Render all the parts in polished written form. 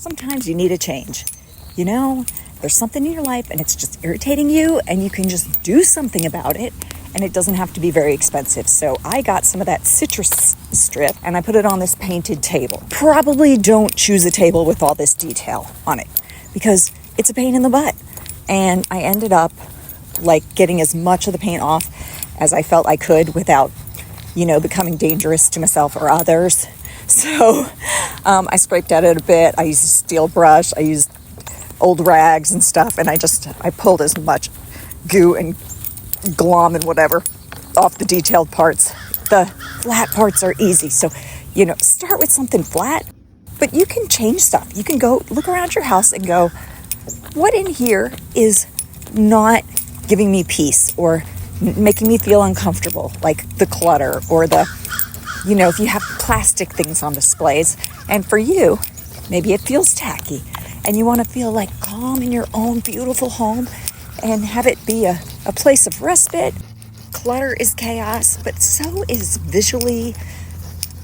sometimes you need a change. You know, there's something in your life and it's just irritating you, and you can just do something about it, and it doesn't have to be very expensive. So I got some of that citrus strip and I put it on this painted table. Probably don't choose a table with all this detail on it because it's a pain in the butt. And I ended up like getting as much of the paint off as I felt I could without, becoming dangerous to myself or others. So I scraped at it a bit. I used a steel brush. I used old rags and stuff, and I pulled as much goo and glom and whatever off the detailed parts. The flat parts are easy, so start with something flat, but you can change stuff. You can go look around your house and go, what in here is not giving me peace or making me feel uncomfortable, like the clutter or the if you have plastic things on displays, and for you maybe it feels tacky and you want to feel like calm in your own beautiful home and have it be a place of respite. Clutter is chaos, but so is visually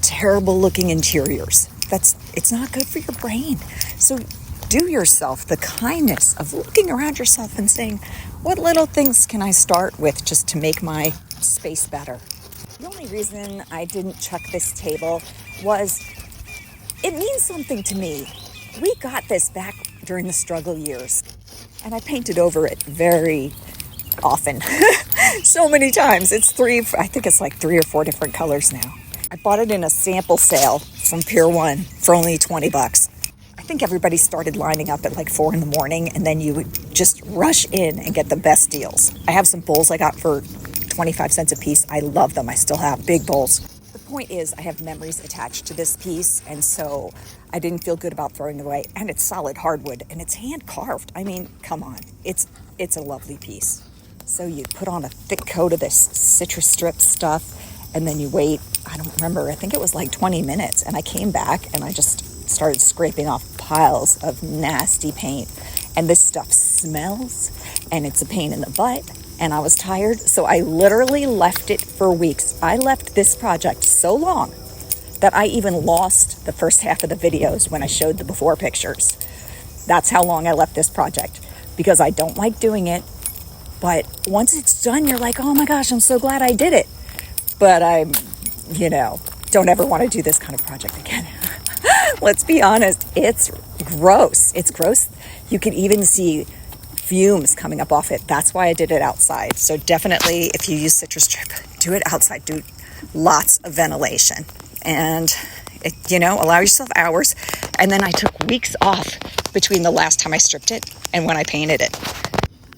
terrible looking interiors. It's not good for your brain. So do yourself the kindness of looking around yourself and saying, what little things can I start with just to make my space better? The only reason I didn't chuck this table was it means something to me. We got this back during the struggle years, and I painted over it very often. So many times. I think it's like 3 or 4 different colors now. I bought it in a sample sale from Pier 1 for only $20. I think everybody started lining up at like 4 a.m, and then you would just rush in and get the best deals. I have some bowls I got for 25 cents a piece. I love them. I still have big bowls. The point is I have memories attached to this piece, and so I didn't feel good about throwing it away. And it's solid hardwood and it's hand carved. I mean, come on. It's a lovely piece. So you put on a thick coat of this citrus strip stuff, and then you wait, I don't remember, I think it was like 20 minutes, and I came back and I just started scraping off piles of nasty paint. And this stuff smells and it's a pain in the butt, and I was tired, so I literally left it for weeks. I left this project so long that I even lost the first half of the videos when I showed the before pictures. That's how long I left this project, because I don't like doing it. But once it's done, you're like, oh my gosh, I'm so glad I did it. But I, don't ever want to do this kind of project again. Let's be honest, it's gross. It's gross. You can even see fumes coming up off it. That's why I did it outside. So definitely, if you use citrus strip, do it outside. Do lots of ventilation. And, allow yourself hours. And then I took weeks off between the last time I stripped it and when I painted it.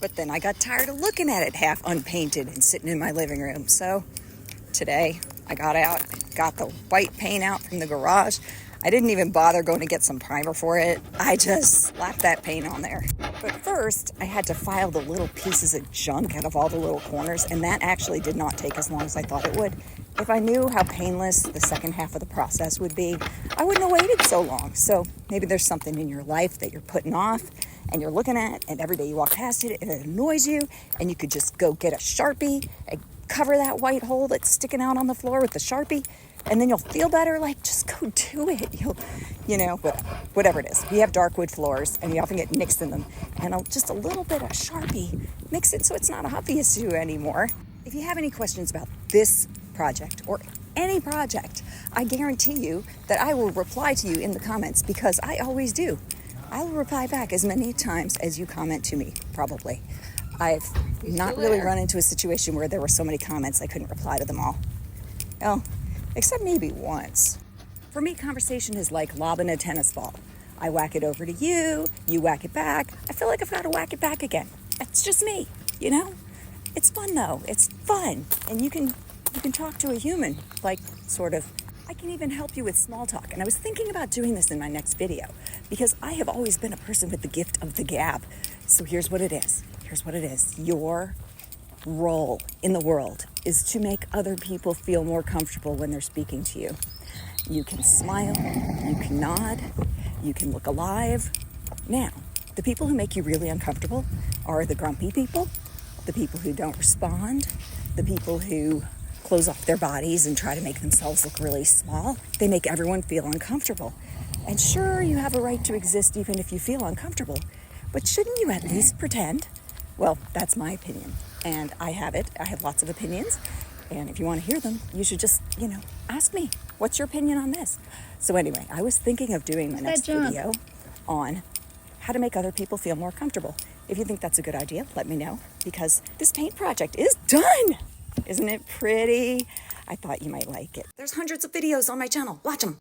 But then I got tired of looking at it half unpainted and sitting in my living room. So today I got out, got the white paint out from the garage. I didn't even bother going to get some primer for it. I just slapped that paint on there. But first, I had to file the little pieces of junk out of all the little corners, and that actually did not take as long as I thought it would. If I knew how painless the second half of the process would be, I wouldn't have waited so long. So maybe there's something in your life that you're putting off and you're looking at, and every day you walk past it and it annoys you, and you could just go get a Sharpie and cover that white hole that's sticking out on the floor with the Sharpie, and then you'll feel better. Like, just go do it. Whatever it is. We have dark wood floors, and you often get nicks in them, and just a little bit of Sharpie, mix it so it's not obvious to you anymore. If you have any questions about this project or any project, I guarantee you that I will reply to you in the comments, because I always do. I will reply back as many times as you comment to me, probably. I've not really run into a situation where there were so many comments I couldn't reply to them all. Well, except maybe once. For me, conversation is like lobbing a tennis ball. I whack it over to you, you whack it back. I feel like I've got to whack it back again. That's just me, It's fun though. It's fun. And you can talk to a human, like, sort of. I can even help you with small talk. And I was thinking about doing this in my next video, because I have always been a person with the gift of the gab. So here's what it is. Your role in the world is to make other people feel more comfortable when they're speaking to you. You can smile, you can nod, you can look alive. Now, the people who make you really uncomfortable are the grumpy people, the people who don't respond, the people who close off their bodies and try to make themselves look really small. They make everyone feel uncomfortable. And sure, you have a right to exist even if you feel uncomfortable, but shouldn't you at least pretend? Well, that's my opinion, and I have it. I have lots of opinions, and if you want to hear them, you should just, ask me. What's your opinion on this? So anyway, I was thinking of doing my next video on how to make other people feel more comfortable. If you think that's a good idea, let me know, because this paint project is done. Isn't it pretty? I thought you might like it. There's hundreds of videos on my channel. Watch them.